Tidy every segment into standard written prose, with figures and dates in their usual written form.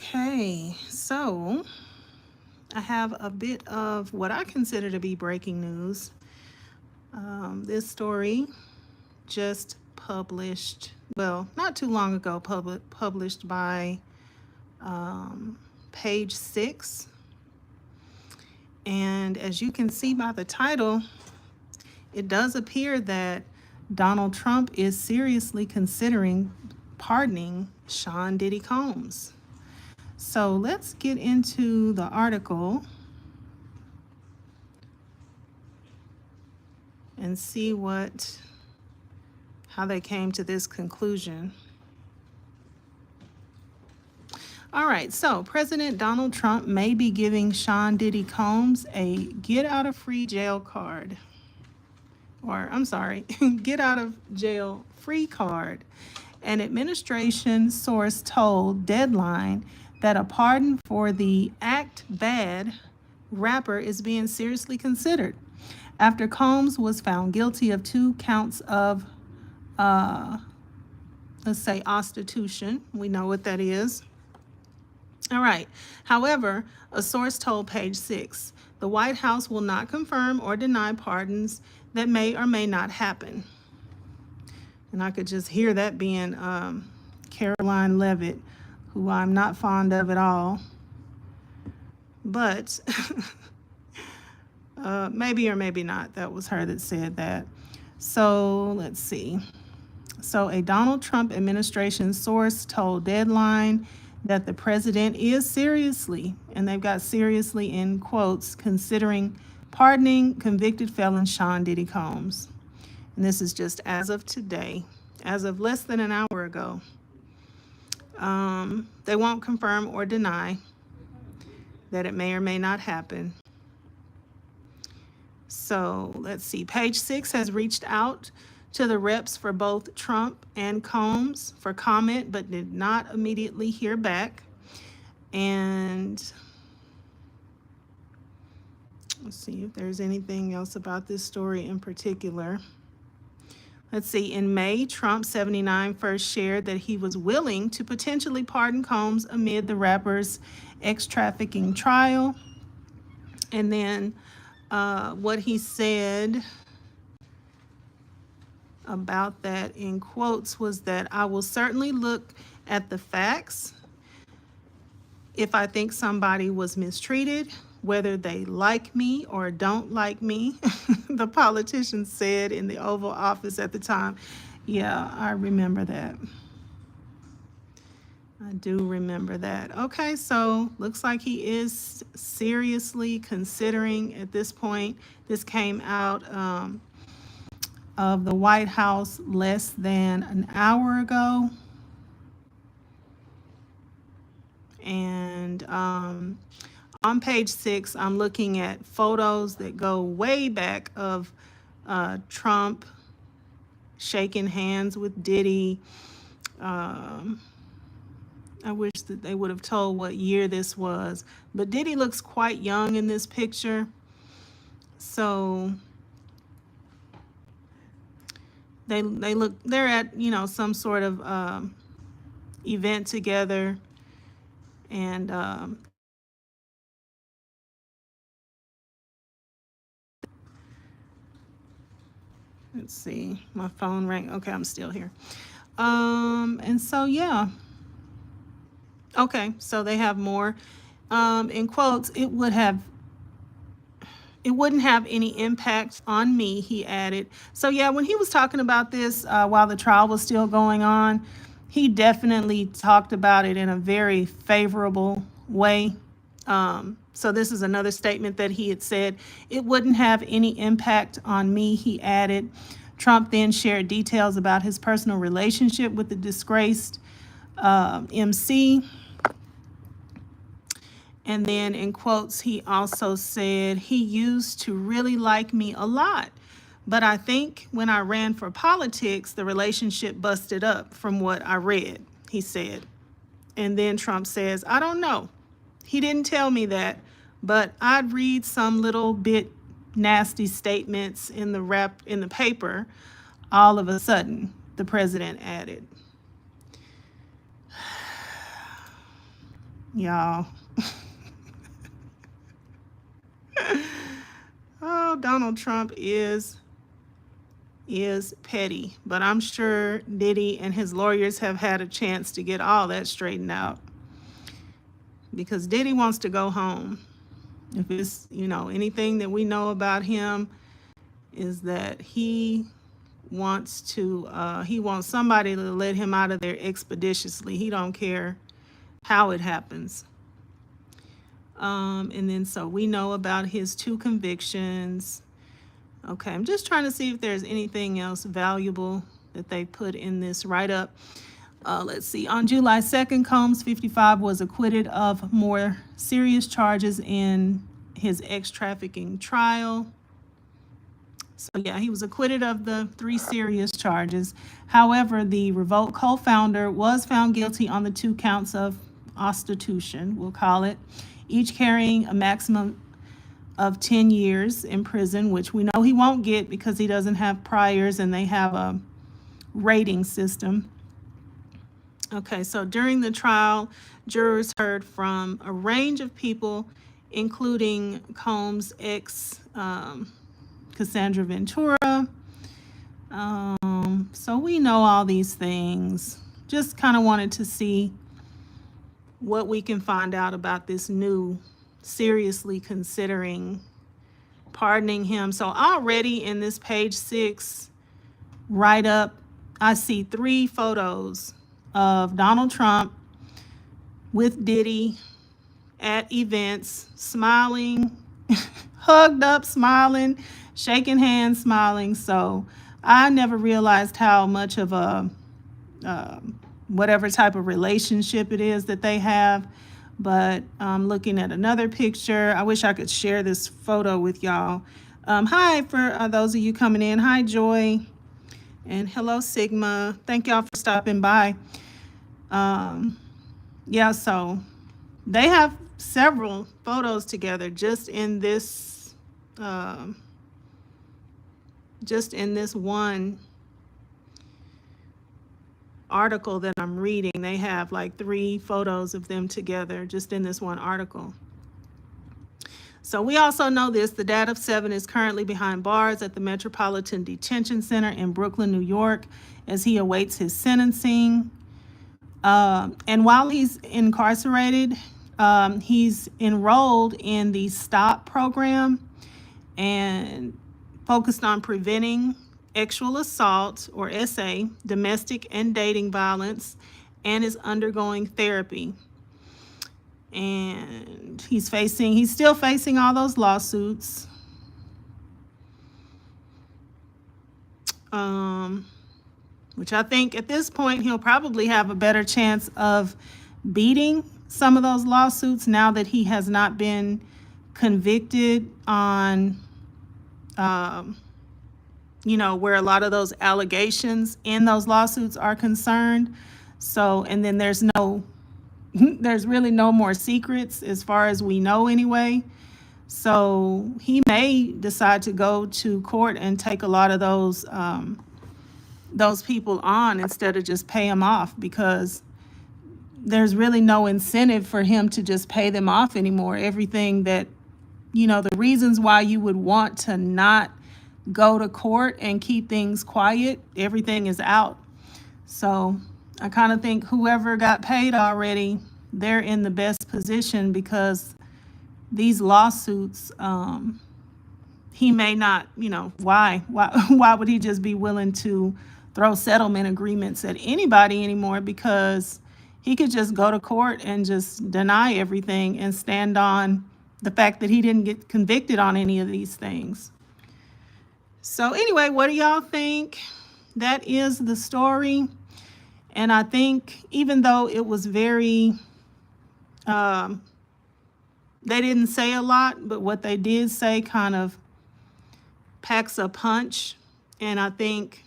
Okay, so I have a bit of what I consider to be breaking news. This story just published, well, not too long ago, published by Page Six. And as you can see by the title, it does appear that Donald Trump is seriously considering pardoning Sean Diddy Combs. So let's get into the article and see how they came to this conclusion. All right, so President Donald Trump may be giving Sean Diddy Combs a get out of free jail card. Or, I'm sorry, get out of jail free card. An administration source told Deadline that a pardon for the Act Bad rapper is being seriously considered after Combs was found guilty of 2 counts of, let's say, prostitution. We know what that is. All right. However, a source told Page Six the White House will not confirm or deny pardons that may or may not happen. And I could just hear that being Caroline Levitt, who I'm not fond of at all. But maybe or maybe not. That was her that said that. So let's see. So a Donald Trump administration source told Deadline that the president is seriously, and they've got seriously in quotes, considering pardoning convicted felon Sean Diddy Combs. And this is just as of today, as of less than an hour ago. They won't confirm or deny that it may or may not happen. So let's see. Page Six has reached out to the reps for both Trump and Combs for comment, but did not immediately hear back. And let's see if there's anything else about this story in particular. Let's see. In May, Trump 79 first shared that he was willing to potentially pardon Combs amid the rapper's ex-trafficking trial. And then what he said about that in quotes was that I will certainly look at the facts if I think somebody was mistreated, whether they like me or don't like me, the politician said in the Oval Office at the time. Yeah, I remember that. I do remember that. Okay, so looks like he is seriously considering at this point. This came out of the White House less than an hour ago. And on Page Six, I'm looking at photos that go way back of Trump shaking hands with Diddy. I wish that they would have told what year this was, but Diddy looks quite young in this picture. So they're at, some sort of event together, and let's see, my phone rang. Okay, I'm still here. And so, yeah. Okay, so they have more. In quotes, it wouldn't have any impact on me, he added. So yeah, when he was talking about this while the trial was still going on, he definitely talked about it in a very favorable way. So this is another statement that he had said. It wouldn't have any impact on me, he added. Trump then shared details about his personal relationship with the disgraced MC. And then in quotes, he also said, he used to really like me a lot. But I think when I ran for politics, the relationship busted up from what I read, he said. And then Trump says, I don't know. He didn't tell me that, but I'd read some little bit nasty statements in the paper all of a sudden, the president added. y'all. Oh, Donald Trump is petty, but I'm sure Diddy and his lawyers have had a chance to get all that straightened out because Diddy wants to go home. If it's, anything that we know about him is that he wants somebody to let him out of there expeditiously. He don't care how it happens. And then so we know about his 2 convictions. Okay, I'm just trying to see if there's anything else valuable that they put in this write-up. Let's see. On July 2nd, Combs, 55, was acquitted of more serious charges in his ex-trafficking trial. So yeah, he was acquitted of the 3 serious charges. However, the Revolt co-founder was found guilty on the 2 counts of ostitution, we'll call it, each carrying a maximum of 10 years in prison, which we know he won't get because he doesn't have priors and they have a rating system. Okay, so during the trial, jurors heard from a range of people, including Combs' ex, Cassandra Ventura. So we know all these things. Just kind of wanted to see what we can find out about this new, seriously considering pardoning him. So already in this page 6 write-up, I see 3 photos of Donald Trump with Diddy at events, smiling, hugged up, smiling, shaking hands, smiling. So I never realized how much of a whatever type of relationship it is that they have. But looking at another picture, I wish I could share this photo with y'all. Hi for those of you coming in. Hi, Joy. And hello, Sigma. Thank y'all for stopping by. Yeah, so they have several photos together just in this one article that I'm reading. They have like 3 photos of them together just in this one article. So we also know this. The dad of 7 is currently behind bars at the Metropolitan Detention Center in Brooklyn, New York, as he awaits his sentencing. And while he's incarcerated, he's enrolled in the STOP program and focused on preventing sexual assault, or SA, domestic and dating violence, and is undergoing therapy. And he's still facing all those lawsuits. Which I think at this point he'll probably have a better chance of beating some of those lawsuits now that he has not been convicted on, where a lot of those allegations in those lawsuits are concerned. So, and then there's really no more secrets as far as we know anyway. So he may decide to go to court and take a lot of those people on instead of just pay them off, because there's really no incentive for him to just pay them off anymore. Everything that, the reasons why you would want to not go to court and keep things quiet, everything is out. So I kind of think whoever got paid already, they're in the best position, because these lawsuits, he may not, why would he just be willing to throw settlement agreements at anybody anymore? Because he could just go to court and just deny everything and stand on the fact that he didn't get convicted on any of these things. So anyway, what do y'all think? That is the story. And I think even though it was very, they didn't say a lot, but what they did say kind of packs a punch. And I think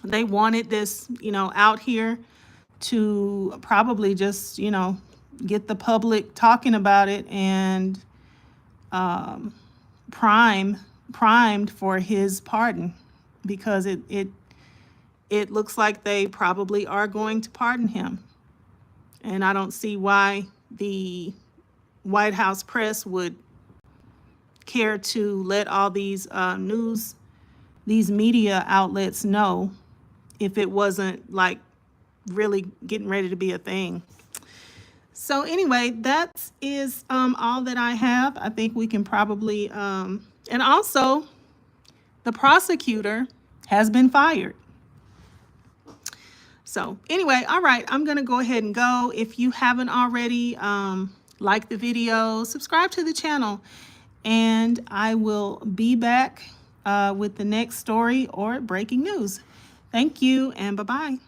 they wanted this, out here to probably just, get the public talking about it and primed for his pardon, because it looks like they probably are going to pardon him. And I don't see why the White House press would care to let all these these media outlets know if it wasn't like really getting ready to be a thing. So anyway, that is all that I have. I think we can probably, and also the prosecutor has been fired. So anyway, all right, I'm gonna go ahead and go. If you haven't already, like the video, subscribe to the channel, and I will be back with the next story or breaking news. Thank you, and bye-bye.